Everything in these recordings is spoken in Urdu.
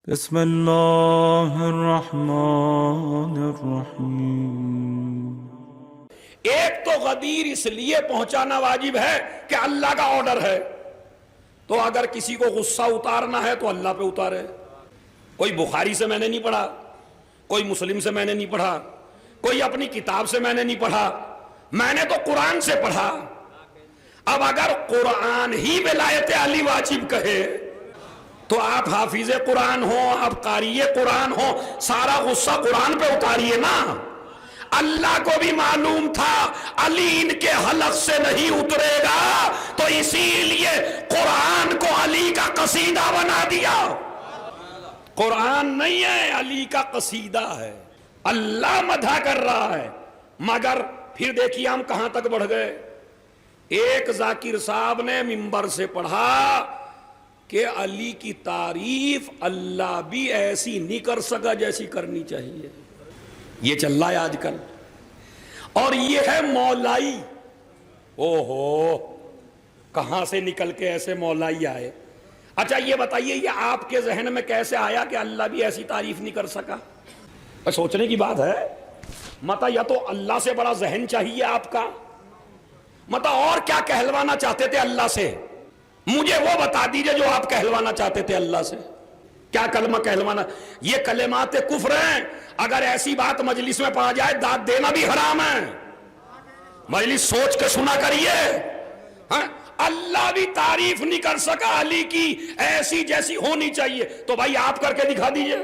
بسم اللہ الرحمن الرحیم۔ ایک تو غدیر اس لیے پہنچانا واجب ہے کہ اللہ کا آرڈر ہے، تو اگر کسی کو غصہ اتارنا ہے تو اللہ پہ اتارے۔ کوئی بخاری سے میں نے نہیں پڑھا، کوئی مسلم سے میں نے نہیں پڑھا، کوئی اپنی کتاب سے میں نے نہیں پڑھا، میں نے تو قرآن سے پڑھا۔ اب اگر قرآن ہی ولایت علی واجب کہے تو آپ حافظ قرآن ہو، آپ قاری قرآن ہو، سارا غصہ قرآن پہ اتاریے نا۔ اللہ کو بھی معلوم تھا علی ان کے حلق سے نہیں اترے گا، تو اسی لیے قرآن کو علی کا قصیدہ بنا دیا۔ قرآن نہیں ہے، علی کا قصیدہ ہے۔ اللہ مدح کر رہا ہے، مگر پھر دیکھیے ہم کہاں تک بڑھ گئے۔ ایک ذاکر صاحب نے منبر سے پڑھا کہ علی کی تعریف اللہ بھی ایسی نہیں کر سکا جیسی کرنی چاہیے۔ یہ چل رہا ہے آج کل، اور یہ ہے مولائی۔ اوہو، کہاں سے نکل کے ایسے مولائی آئے؟ اچھا یہ بتائیے، یہ آپ کے ذہن میں کیسے آیا کہ اللہ بھی ایسی تعریف نہیں کر سکا؟ سوچنے کی بات ہے۔ متا یا تو اللہ سے بڑا ذہن چاہیے آپ کا، متا اور کیا کہلوانا چاہتے تھے اللہ سے؟ مجھے وہ بتا دیجئے جو آپ کہلوانا چاہتے تھے اللہ سے۔ کیا کلمہ کہلوانا؟ یہ کلمات کفر ہیں۔ اگر ایسی بات مجلس میں پڑھا جائے داد دینا بھی حرام ہے۔ مجلس سوچ کے سنا کریے۔ اللہ بھی تعریف نہیں کر سکا علی کی ایسی جیسی ہونی چاہیے، تو بھائی آپ کر کے دکھا دیجئے،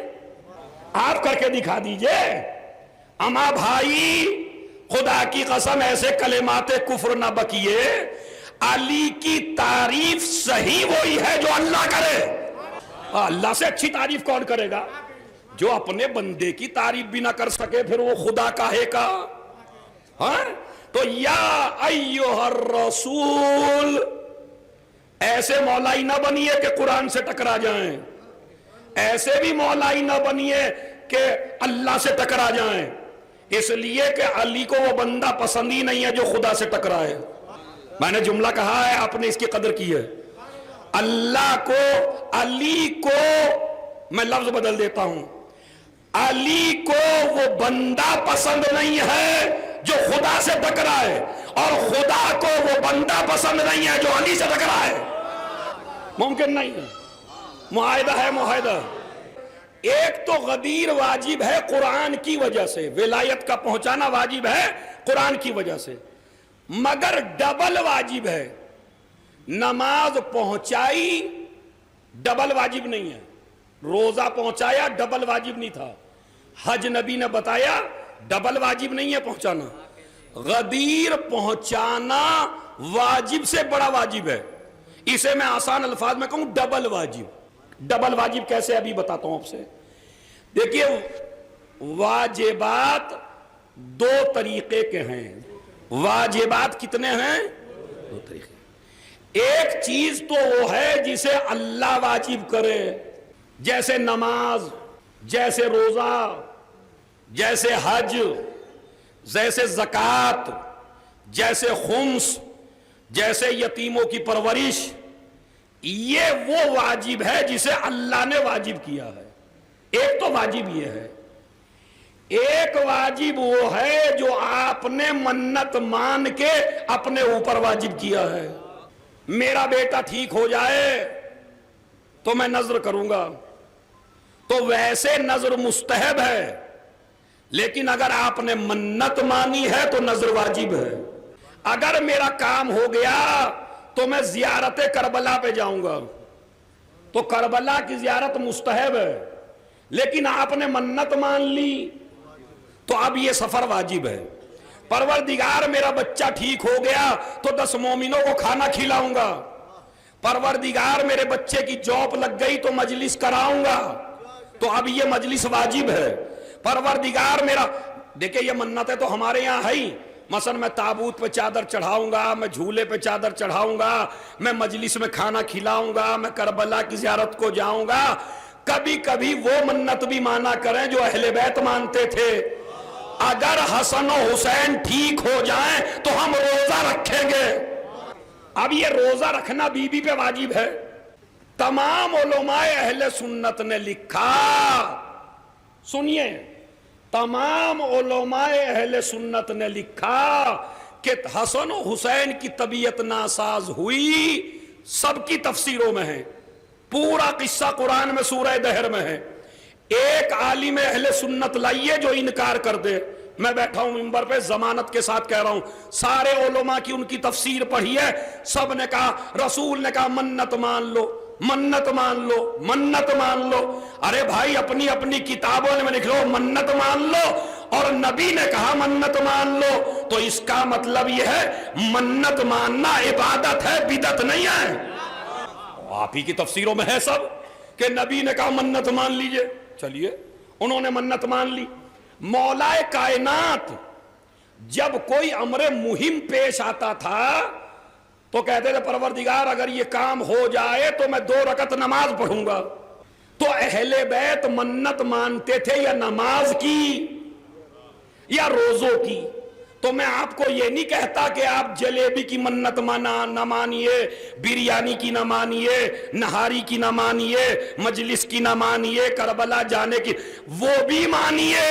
آپ کر کے دکھا دیجئے۔ اما بھائی خدا کی قسم ایسے کلمات کفر نہ بکیے۔ علی کی تعریف صحیح وہی ہے جو اللہ کرے۔ اللہ سے اچھی تعریف کون کرے گا؟ جو اپنے بندے کی تعریف بھی نہ کر سکے پھر وہ خدا کاہے کا؟ تو یا ایھا الرسول، ایسے مولائی نہ بنیے کہ قرآن سے ٹکرا جائیں، ایسے بھی مولائی نہ بنیے کہ اللہ سے ٹکرا جائیں، اس لیے کہ علی کو وہ بندہ پسند ہی نہیں ہے جو خدا سے ٹکرائے۔ میں نے جملہ کہا ہے، آپ نے اس کی قدر کی ہے۔ اللہ کو، علی کو، میں لفظ بدل دیتا ہوں، علی کو وہ بندہ پسند نہیں ہے جو خدا سے ٹکرائے، اور خدا کو وہ بندہ پسند نہیں ہے جو علی سے ٹکرائے۔ ممکن نہیں ہے، معاہدہ ہے، معاہدہ۔ ایک تو غدیر واجب ہے قرآن کی وجہ سے، ولایت کا پہنچانا واجب ہے قرآن کی وجہ سے، مگر ڈبل واجب ہے۔ نماز پہنچائی ڈبل واجب نہیں ہے، روزہ پہنچایا ڈبل واجب نہیں تھا، حج نبی نے بتایا ڈبل واجب نہیں ہے پہنچانا، غدیر پہنچانا واجب سے بڑا واجب ہے۔ اسے میں آسان الفاظ میں کہوں ڈبل واجب۔ ڈبل واجب کیسے؟ ابھی بتاتا ہوں آپ سے۔ دیکھیے واجبات دو طریقے کے ہیں۔ واجبات کتنے ہیں؟ دو طریقے۔ ایک چیز تو وہ ہے جسے اللہ واجب کرے، جیسے نماز، جیسے روزہ، جیسے حج، جیسے زکوٰۃ، جیسے خمس، جیسے یتیموں کی پرورش۔ یہ وہ واجب ہے جسے اللہ نے واجب کیا ہے۔ ایک تو واجب یہ ہے۔ ایک واجب وہ ہے جو آپ نے منت مان کے اپنے اوپر واجب کیا ہے۔ میرا بیٹا ٹھیک ہو جائے تو میں نذر کروں گا، تو ویسے نذر مستحب ہے، لیکن اگر آپ نے منت مانی ہے تو نذر واجب ہے۔ اگر میرا کام ہو گیا تو میں زیارت کربلا پہ جاؤں گا، تو کربلا کی زیارت مستحب ہے، لیکن آپ نے منت مان لی تو اب یہ سفر واجب ہے۔ پروردگار میرا بچہ ٹھیک ہو گیا تو 10 مومنوں کو کھانا کھلاؤں گا۔ پروردگار میرے بچے کی جاب لگ گئی تو مجلس کراؤں گا، تو اب یہ مجلس واجب ہے۔ پروردگار میرا، دیکھیں یہ منتیں تو ہمارے یہاں ہے ہی، مثلا میں تابوت پہ چادر چڑھاؤں گا، میں جھولے پہ چادر چڑھاؤں گا، میں مجلس میں کھانا کھلاؤں گا، میں کربلا کی زیارت کو جاؤں گا۔ کبھی کبھی وہ منت بھی مانا کریں جو اہل بیت مانتے تھے۔ اگر حسن و حسین ٹھیک ہو جائیں تو ہم روزہ رکھیں گے۔ اب یہ روزہ رکھنا بی بی پہ واجب ہے، تمام علماء اہل سنت نے لکھا، سنیے، تمام علماء اہل سنت نے لکھا کہ حسن و حسین کی طبیعت ناساز ہوئی، سب کی تفسیروں میں ہے، پورا قصہ قرآن میں سورہ دہر میں ہے۔ ایک عالم اہل سنت لائیے جو انکار کر دے، میں بیٹھا ہوں ممبر پہ ضمانت کے ساتھ کہہ رہا ہوں، سارے علماء کی ان کی تفسیر پڑھی ہے، سب نے کہا، رسول نے کہا منت مان لو، منت مان لو، منت مان لو۔ ارے بھائی اپنی اپنی کتابوں میں لکھ لو منت مان لو، اور نبی نے کہا منت مان لو، تو اس کا مطلب یہ ہے منت ماننا عبادت ہے، بدعت نہیں ہے۔ آپ ہی کی تفسیروں میں ہے سب کہ نبی نے کہا منت مان لیجئے، چلیے انہوں نے منت مان لی۔ مولا کائنات جب کوئی امر مہم پیش آتا تھا تو کہتے تھے پروردگار اگر یہ کام ہو جائے تو میں 2 رکعت نماز پڑھوں گا۔ تو اہل بیت منت مانتے تھے یا نماز کی یا روزوں کی۔ تو میں آپ کو یہ نہیں کہتا کہ آپ جلیبی کی منت نہ مانیے، بریانی کی نہ مانیے، نہاری کی نہ مانیے، مجلس کی نہ مانیے، کربلا جانے کی، وہ بھی مانیے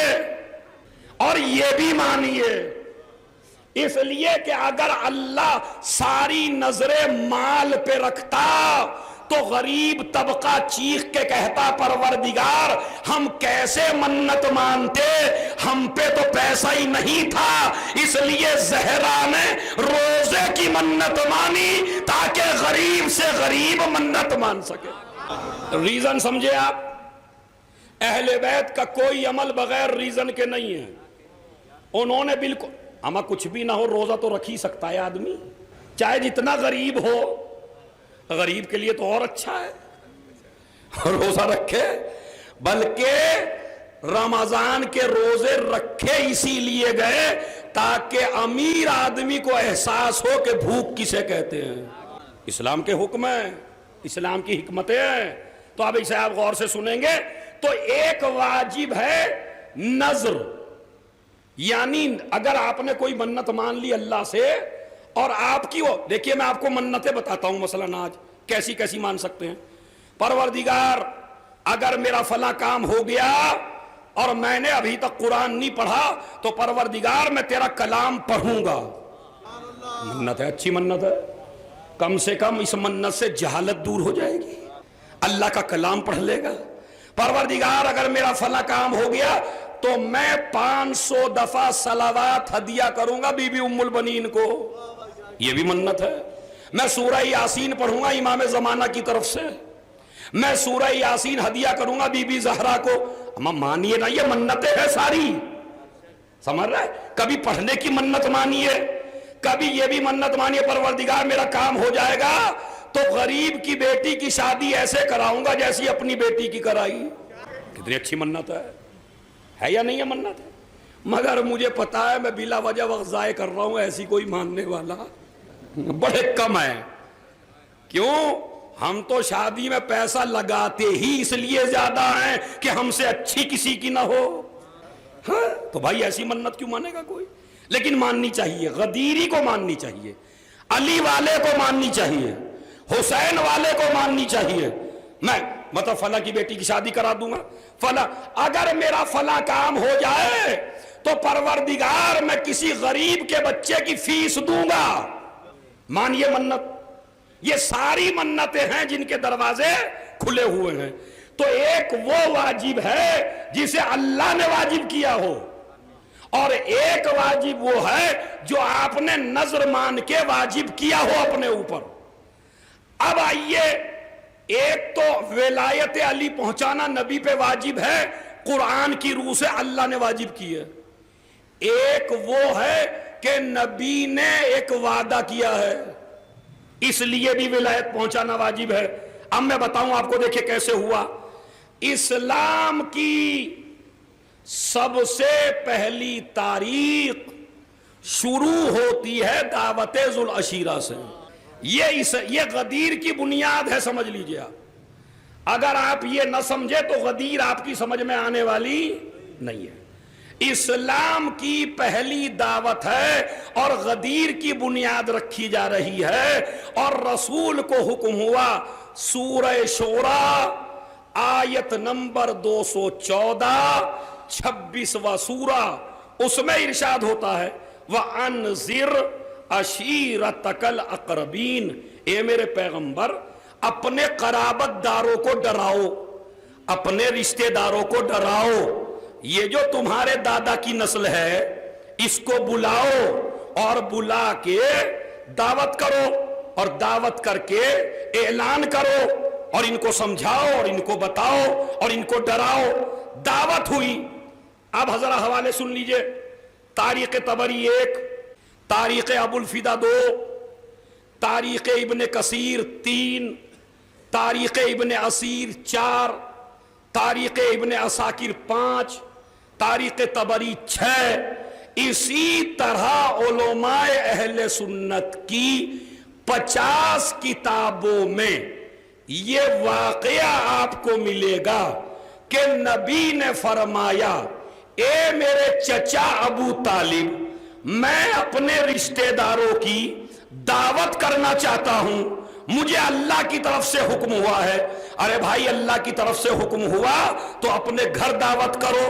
اور یہ بھی مانیے، اس لیے کہ اگر اللہ ساری نظریں مال پہ رکھتا تو غریب طبقہ چیخ کے کہتا پروردگار ہم کیسے منت مانتے، ہم پہ تو پیسہ ہی نہیں تھا، اس لیے زہرا نے روزے کی منت مانی تاکہ غریب سے غریب منت مان سکے۔ ریزن سمجھے آپ؟ اہل بیت کا کوئی عمل بغیر ریزن کے نہیں ہے۔ انہوں نے بالکل، اما کچھ بھی نہ ہو روزہ تو رکھ ہی سکتا ہے آدمی، چاہے جتنا غریب ہو، غریب کے لیے تو اور اچھا ہے روزہ رکھے، بلکہ رمضان کے روزے رکھے اسی لیے گئے تاکہ امیر آدمی کو احساس ہو کہ بھوک کسے کہتے ہیں۔ اسلام کے حکم ہیں، اسلام کی حکمتیں ہیں، تو اب اسے آپ غور سے سنیں گے۔ تو ایک واجب ہے نذر، یعنی اگر آپ نے کوئی منت مان لی اللہ سے اور آپ کی وہ، دیکھیے میں آپ کو منتیں بتاتا ہوں مثلا آج کیسی کیسی مان سکتے ہیں۔ پروردگار اگر میرا فلاں کام ہو گیا اور میں نے ابھی تک قرآن نہیں پڑھا تو پروردگار میں تیرا کلام پڑھوں گا، منت ہے، اچھی منت ہے، کم سے کم اس منت سے جہالت دور ہو جائے گی، اللہ کا کلام پڑھ لے گا۔ پروردگار اگر میرا فلاں کام ہو گیا تو میں 500 دفعہ صلوات ہدیہ کروں گا بی بی ام البنین کو، یہ بھی منت ہے۔ میں سورہ یاسین پڑھوں گا امام زمانہ کی طرف سے، میں سورہ یاسین ہدیہ کروں گا بی بی زہرا کو۔ اما مانیے نا، یہ منتیں ہیں ساری، سمجھ رہے؟ کبھی پڑھنے کی منت مانیے، کبھی یہ بھی منت مانیے پروردگار میرا کام ہو جائے گا تو غریب کی بیٹی کی شادی ایسے کراؤں گا جیسی اپنی بیٹی کی کرائی۔ کتنی اچھی منت ہے یا نہیں ہے منت ہے؟ مگر مجھے پتا ہے میں بلا وجہ وقت ضائع کر رہا ہوں، ایسی کوئی ماننے والا بڑے کم ہے۔ کیوں؟ ہم تو شادی میں پیسہ لگاتے ہی اس لیے زیادہ ہیں کہ ہم سے اچھی کسی کی نہ ہو، ہاں تو بھائی ایسی منت کیوں مانے گا کوئی؟ لیکن ماننی چاہیے، غدیری کو ماننی چاہیے، علی والے کو ماننی چاہیے، حسین والے کو ماننی چاہیے۔ میں مطلب فلاں کی بیٹی کی شادی کرا دوں گا، فلاں اگر میرا فلاں کام ہو جائے تو پروردگار میں کسی غریب کے بچے کی فیس دوں گا، مانیے منت۔ یہ ساری منتیں ہیں جن کے دروازے کھلے ہوئے ہیں۔ تو ایک وہ واجب ہے جسے اللہ نے واجب کیا ہو، اور ایک واجب وہ ہے جو آپ نے نذر مان کے واجب کیا ہو اپنے اوپر۔ اب آئیے، ایک تو ولایت علی پہنچانا نبی پہ واجب ہے، قرآن کی روح سے اللہ نے واجب کی ہے۔ ایک وہ ہے کہ نبی نے ایک وعدہ کیا ہے، اس لیے بھی ولایت پہنچانا واجب ہے۔ اب میں بتاؤں آپ کو، دیکھیں کیسے ہوا۔ اسلام کی سب سے پہلی تاریخ شروع ہوتی ہے دعوت ذو العشیرہ سے۔ یہ غدیر کی بنیاد ہے، سمجھ لیجئے آپ۔ اگر آپ یہ نہ سمجھے تو غدیر آپ کی سمجھ میں آنے والی نہیں ہے۔ اسلام کی پہلی دعوت ہے اور غدیر کی بنیاد رکھی جا رہی ہے، اور رسول کو حکم ہوا سورہ شورى آیت نمبر 214 26واں سورہ، اس میں ارشاد ہوتا ہے وَأَنذِرْ عَشِيرَتَكَ الْأَقْرَبِينَ، اے میرے پیغمبر اپنے قرابت داروں کو ڈراؤ، اپنے رشتہ داروں کو ڈراؤ، یہ جو تمہارے دادا کی نسل ہے اس کو بلاؤ اور بلا کے دعوت کرو، اور دعوت کر کے اعلان کرو اور ان کو سمجھاؤ اور ان کو بتاؤ اور ان کو ڈراؤ۔ دعوت ہوئی۔ اب حضرہ حوالے سن لیجئے، تاریخ طبری 1، تاریخ ابو الفدا 2، تاریخ ابن کثیر 3، تاریخ ابن اسیر 4، تاریخ ابن عساکر 5، تاریخ طبری 6۔ اسی طرح علماء اہل سنت کی 50 کتابوں میں یہ واقعہ آپ کو ملے گا کہ نبی نے فرمایا اے میرے چچا ابو طالب، میں اپنے رشتہ داروں کی دعوت کرنا چاہتا ہوں، مجھے اللہ کی طرف سے حکم ہوا ہے۔ ارے بھائی، اللہ کی طرف سے حکم ہوا تو اپنے گھر دعوت کرو،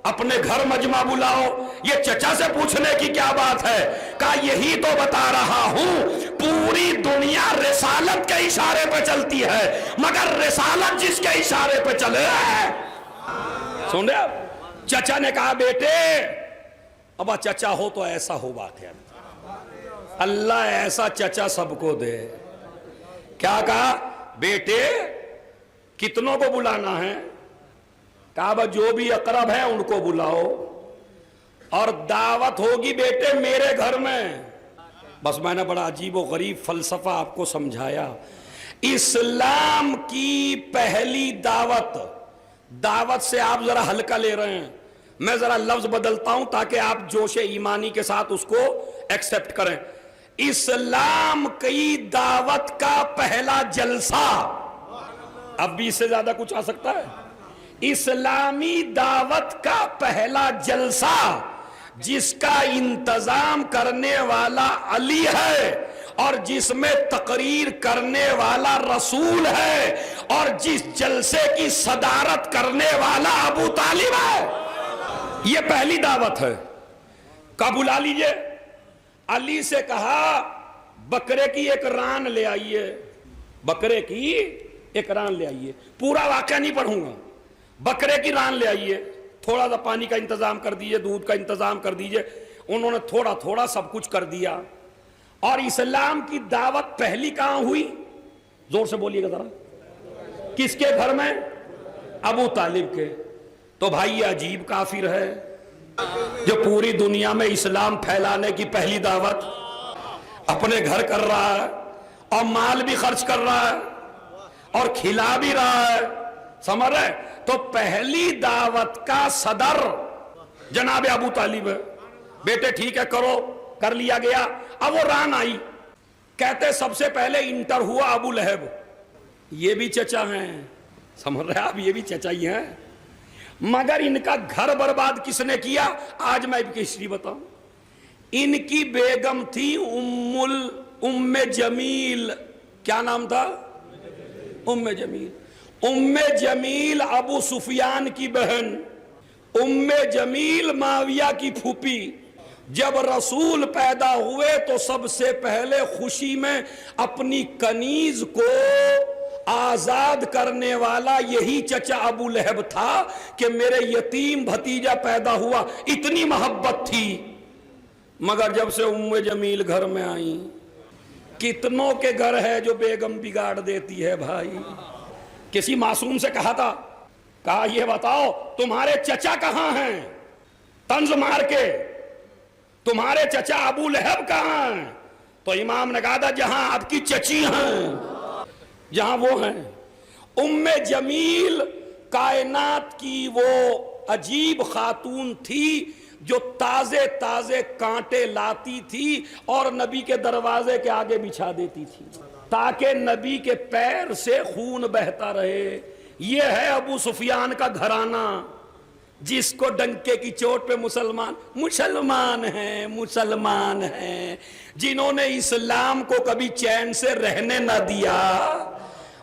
اپنے گھر مجمع بلاؤ۔ یہ چچا سے پوچھنے کی کیا بات ہے؟ کہا یہی تو بتا رہا ہوں، پوری دنیا رسالت کے اشارے پہ چلتی ہے، مگر رسالت جس کے اشارے پہ چلے۔ سن رہے آپ؟ چچا نے کہا بیٹے، ابا چچا ہو تو ایسا ہو واقعہ، اللہ ایسا چچا سب کو دے۔ کیا کہا؟ بیٹے کتنوں کو بلانا ہے؟ کہا با جو بھی اقرب ہے ان کو بلاؤ، اور دعوت ہوگی بیٹے میرے گھر میں۔ بس میں نے بڑا عجیب و غریب فلسفہ آپ کو سمجھایا۔ اسلام کی پہلی دعوت سے آپ ذرا ہلکا لے رہے ہیں، میں ذرا لفظ بدلتا ہوں تاکہ آپ جوش ایمانی کے ساتھ اس کو ایکسپٹ کریں۔ اسلام کی دعوت کا پہلا جلسہ، اب بھی اس سے زیادہ کچھ آ سکتا ہے؟ اسلامی دعوت کا پہلا جلسہ جس کا انتظام کرنے والا علی ہے، اور جس میں تقریر کرنے والا رسول ہے، اور جس جلسے کی صدارت کرنے والا ابو طالب ہے، یہ پہلی دعوت ہے۔ کب بلا لیجئے؟ علی سے کہا بکرے کی ایک ران لے آئیے، بکرے کی ایک ران لے آئیے۔ پورا واقعہ نہیں پڑھوں گا، بکرے کی ران لے آئیے، تھوڑا سا پانی کا انتظام کر دیجئے، دودھ کا انتظام کر دیجئے۔ انہوں نے تھوڑا تھوڑا سب کچھ کر دیا۔ اور اسلام کی دعوت پہلی کہاں ہوئی؟ زور سے بولیے گا ذرا، کس کے گھر میں؟ ابو طالب کے۔ تو بھائی یہ عجیب کافر ہے جو پوری دنیا میں اسلام پھیلانے کی پہلی دعوت اپنے گھر کر رہا ہے، اور مال بھی خرچ کر رہا ہے اور کھلا بھی رہا ہے، سمجھ رہے؟ تو پہلی دعوت کا صدر جناب ابو طالب ہے۔ بیٹے ٹھیک ہے کرو، کر لیا گیا۔ اب وہ ران آئی، کہتے سب سے پہلے انٹر ہوا ابو لہب، یہ بھی چچا ہیں، سمجھ رہے آپ، یہ بھی چچا ہی ہیں، مگر ان کا گھر برباد کس نے کیا؟ آج میں بھی ہسٹری بتاؤں۔ ان کی بیگم تھی ام جمیل، کیا نام تھا؟ ام جمیل۔ ام جمیل ابو سفیان کی بہن، ام جمیل معاویہ کی پھوپھی۔ جب رسول پیدا ہوئے تو سب سے پہلے خوشی میں اپنی کنیز کو آزاد کرنے والا یہی چچا ابو لہب تھا کہ میرے یتیم بھتیجا پیدا ہوا، اتنی محبت تھی۔ مگر جب سے ام جمیل گھر میں آئیں، کتنوں کے گھر ہے جو بیگم بگاڑ دیتی ہے بھائی۔ کسی معصوم سے کہا تھا، کہا یہ بتاؤ تمہارے چچا کہاں ہیں؟ طنز مار کے، تمہارے چچا ابو لہب کہاں ہیں؟ تو امام نے کہا تھا جہاں آپ کی چچی ہیں، جہاں وہ ہیں۔ ام جمیل کائنات کی وہ عجیب خاتون تھی جو تازے تازے کانٹے لاتی تھی اور نبی کے دروازے کے آگے بچھا دیتی تھی تاکہ نبی کے پیر سے خون بہتا رہے۔ یہ ہے ابو سفیان کا گھرانہ، جس کو ڈنکے کی چوٹ پہ مسلمان ہیں جنہوں نے اسلام کو کبھی چین سے رہنے نہ دیا،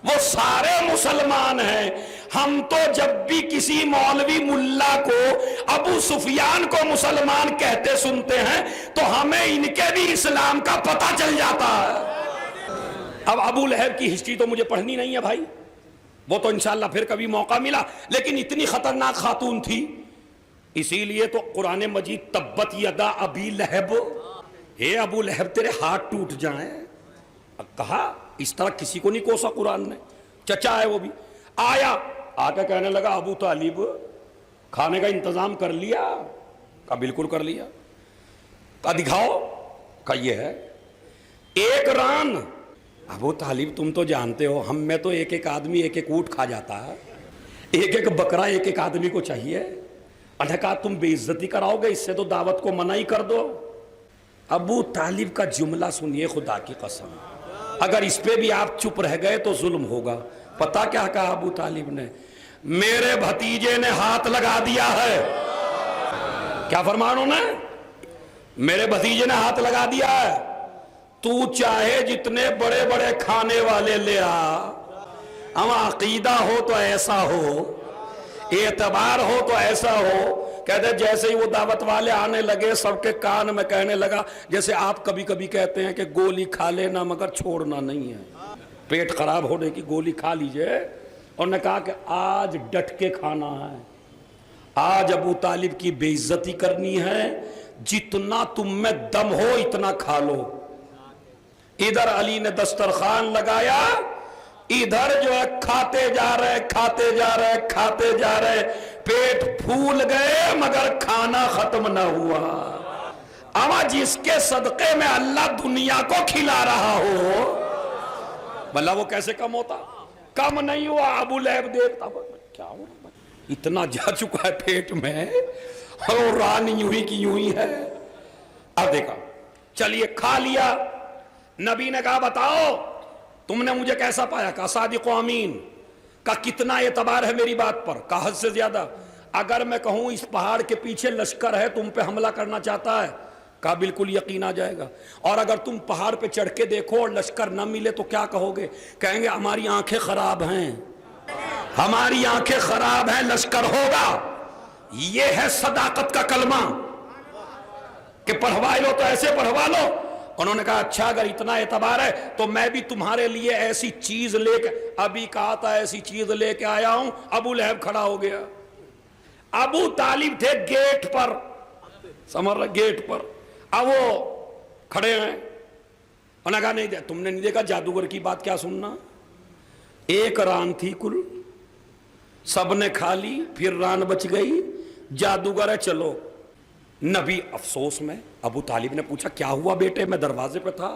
وہ سارے مسلمان ہیں۔ ہم تو جب بھی کسی مولوی ملا کو ابو سفیان کو مسلمان کہتے سنتے ہیں تو ہمیں ان کے بھی اسلام کا پتہ چل جاتا ہے۔ اب ابو لہب کی ہسٹری تو مجھے پڑھنی نہیں ہے بھائی، وہ تو انشاءاللہ پھر کبھی موقع ملا، لیکن اتنی خطرناک خاتون تھی، اسی لیے تو قرآن مجید تبت یدا ابی لہب، اے ابو لہب تیرے ہاتھ ٹوٹ جائیں، کہا اس طرح کسی کو نہیں کوسا قرآن نے، چچا ہے وہ بھی، آیا آ کے کہنے لگا ابو طالب کھانے کا انتظام کر لیا؟ کہا بالکل کر لیا۔ کہا دکھاؤ؟ کہا یہ ہے ایک ران۔ ابو طالب تم تو جانتے ہو ہم میں تو ایک ایک آدمی ایک ایک اونٹ کھا جاتا ہے، ایک ایک بکرا ایک ایک آدمی کو چاہیے۔ انہوں نے کہا تم بے عزتی کراؤ گے، اس سے تو دعوت کو منع ہی کر دو۔ ابو طالب کا جملہ سنیے، خدا کی قسم اگر اس پہ بھی آپ چپ رہ گئے تو ظلم ہوگا۔ پتا کیا کہا ابو طالب نے؟ میرے بھتیجے نے ہاتھ لگا دیا ہے۔ کیا فرمایا انہوں نے؟ میرے بھتیجے نے ہاتھ لگا دیا ہے، تو چاہے جتنے بڑے بڑے کھانے والے لے آ، ہم عقیدہ ہو تو ایسا ہو، اعتبار ہو تو ایسا ہو۔ کہتے جیسے ہی وہ دعوت والے آنے لگے سب کے کان میں کہنے لگا جیسے آپ کبھی کبھی کہتے ہیں کہ گولی کھا لینا مگر چھوڑنا نہیں ہے، پیٹ خراب ہونے کی گولی کھا لیجئے۔ اور نے کہا کہ آج ڈٹ کے کھانا ہے، آج ابو طالب کی بے عزتی کرنی ہے، جتنا تم میں دم ہو اتنا کھا لو۔ ادھر علی نے دسترخوان لگایا، ادھر جو ہے کھاتے جا رہے، پیٹ پھول گئے مگر کھانا ختم نہ ہوا۔ اما جس کے صدقے میں اللہ دنیا کو کھلا رہا ہو، بھلا وہ کیسے کم ہوتا؟ کم نہیں ہوا۔ ابو لہب دیکھتا کیا ہو اتنا جا چکا ہے پیٹ میں، اور ران یوں ہی کی یوں ہی ہے۔ اب دیکھا چلیے کھا لیا۔ نبی نے کہا بتاؤ تم نے مجھے کیسا پایا؟ کہا صادق و امین۔ کہا کتنا اعتبار ہے میری بات پر؟ کہا حد سے زیادہ۔ اگر میں کہوں اس پہاڑ کے پیچھے لشکر ہے تم پہ حملہ کرنا چاہتا ہے، کہا بالکل یقین آ جائے گا۔ اور اگر تم پہاڑ پہ چڑھ کے دیکھو اور لشکر نہ ملے تو کیا کہو گے؟ کہیں گے ہماری آنکھیں خراب ہیں، ہماری آنکھیں خراب ہیں، لشکر ہوگا۔ یہ ہے صداقت کا کلمہ کہ پڑھوا لو تو ایسے پڑھوا لو۔ انہوں نے کہا اچھا اگر اتنا اعتبار ہے تو میں بھی تمہارے لیے ایسی چیز لے کے، ابھی کہا تھا ایسی چیز لے کے آیا ہوں۔ ابو لہب کھڑا ہو گیا، ابو طالب تھے گیٹ پر، سمجھ رہے گیٹ پر، اب وہ کھڑے ہیں۔ انہوں نے کہا نہیں تم نے نہیں دیکھا جادوگر کی بات کیا سننا؟ ایک ران تھی کل، سب نے کھا لی، پھر ران بچ گئی، جادوگر ہے چلو۔ نبی افسوس میں، ابو طالب نے پوچھا کیا ہوا بیٹے؟ میں دروازے پہ تھا۔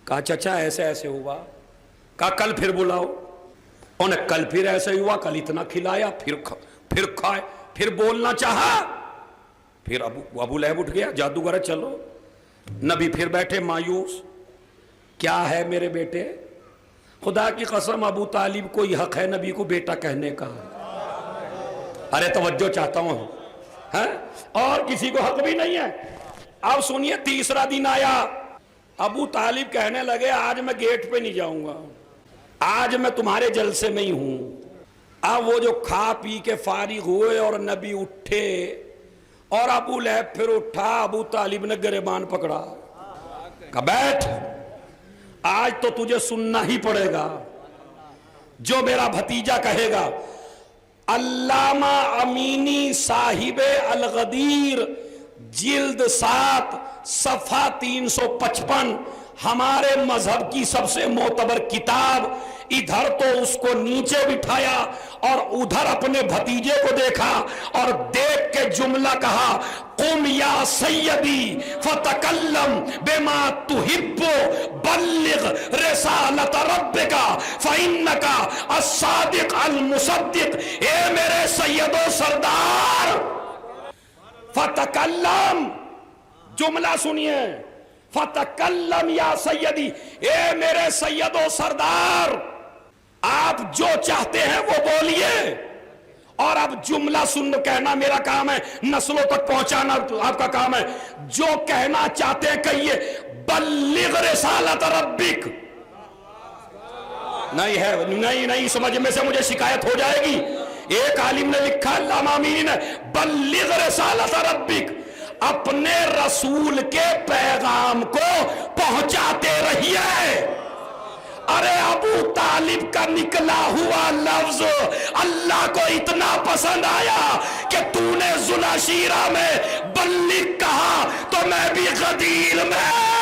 کہا چچا ایسے ایسے ہوا۔ کہا کل پھر بلاؤ۔ انہیں کل پھر ایسے ہی ہوا، کل اتنا کھلایا، پھر کھائے، پھر بولنا چاہا، پھر ابو لہب اٹھ گیا، جادوگر ہے چلو۔ نبی پھر بیٹھے مایوس، کیا ہے میرے بیٹے؟ خدا کی قسم ابو طالب کو یہ حق ہے نبی کو بیٹا کہنے کا؟ ارے توجہ چاہتا ہوں، اور کسی کو حق بھی نہیں ہے۔ اب سنیے تیسرا دن آیا، ابو طالب کہنے لگے آج میں گیٹ پہ نہیں جاؤں گا، آج میں تمہارے جلسے میں ہی ہوں۔ اب وہ جو کھا پی کے فارغ ہوئے اور نبی اٹھے اور ابو لہب پھر اٹھا، ابو طالب نے گریبان پکڑا، کہا بیٹھ، آج تو تجھے سننا ہی پڑے گا جو میرا بھتیجا کہے گا۔ علامہ امینی صاحب الغدیر جلد 7 صفحہ 355 ہمارے مذہب کی سب سے معتبر کتاب، ادھر تو اس کو نیچے بٹھایا اور ادھر اپنے بھتیجے کو دیکھا اور دیکھ کے جملہ کہا قم یا سیدی فتکلم بما تحب بلغ رسالت ربک فانک الصادق المصدق۔ اے میرے سید و سردار فتکلم، جملہ سنیے، فتکلم یا سیدی، اے میرے سید و سردار آپ جو چاہتے ہیں وہ بولیے اور اب جملہ سن کہنا میرا کام ہے، نسلوں تک پہنچانا آپ کا کام ہے. جو کہنا چاہتے ہیں کہیے، بلغ رسالت ربک. نہیں ہے، نہیں سمجھ میں سے مجھے شکایت ہو جائے گی. ایک عالم نے لکھا، علامہ امینی نے، بلغ رسالت ربک، اپنے رسول کے پیغام کو پہنچاتے رہیے. ارے ابو طالب کا نکلا ہوا لفظ اللہ کو اتنا پسند آیا کہ تو نے ذوالعشیرہ میں بلغ کہا تو میں بھی غدیر میں